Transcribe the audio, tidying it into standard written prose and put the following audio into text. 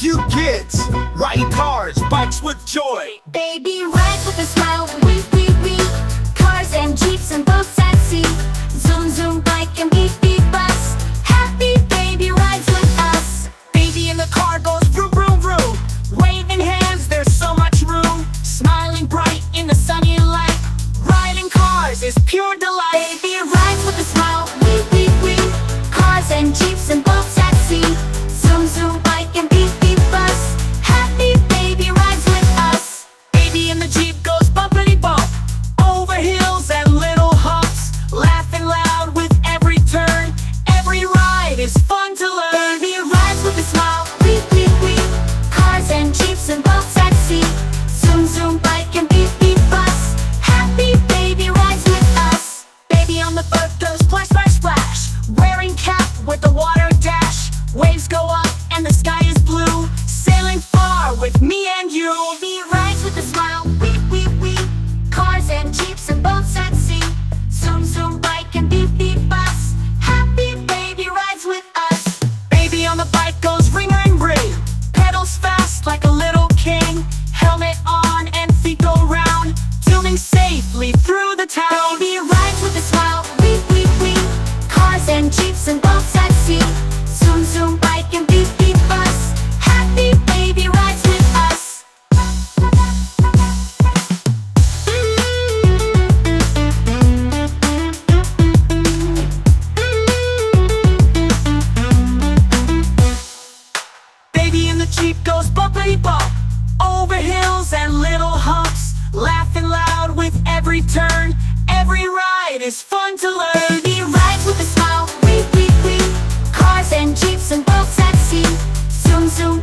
you kids, riding cars, bikes with joy. Baby rides with a smile, wee. Cars and jeeps and boats at sea. Zoom, zoom, bike and beep, beep, bus. Happy baby rides with us. Baby in the car goes vroom, vroom, vroom. Waving hands, there's so much room. Smiling bright in the sunny light. Riding cars is pure delight. Baby rides with a smile, wee. Cars and jeeps and boats at sea. Zoom, zoom, bike and beep, beep, bus. Happy baby rides with us. Baby in the Jeep goes bumpity bump. Over hills and little humps. Laughing loud with every turn. Every ride is fun to learn. Baby rides with a smile, wee. Cars and jeeps and boats at sea. Zoom, zoom, bike and beep, beep, bus. Happy baby rides with us. Baby on the boat goes splash, splash, splash. Wearing cap with the water dash. Waves go up and the sky is blue. Sailing far with me and you. Baby rides with a smile, wee. Cars and jeeps and boats at sea. Zoom, zoom, bike and beep, beep, bus. Happy baby rides with us. Baby on the bike goes ring, ring, ring. Pedals fast like a little king. Helmet on and feet go round. Zooming safely through the town. Baby rides with a smile, wee. Cars and jeeps and boats at sea. Zoom, zoom, bike and beep, beep, bus. Happy baby rides with us. Baby in the Jeep goes bumpity bump. Over hills and little humps. Laughing loud with every turn. Every ride is fun to learn. Baby rides with a smile, wee. Cars and jeeps and boats at sea. Zoom, zoom,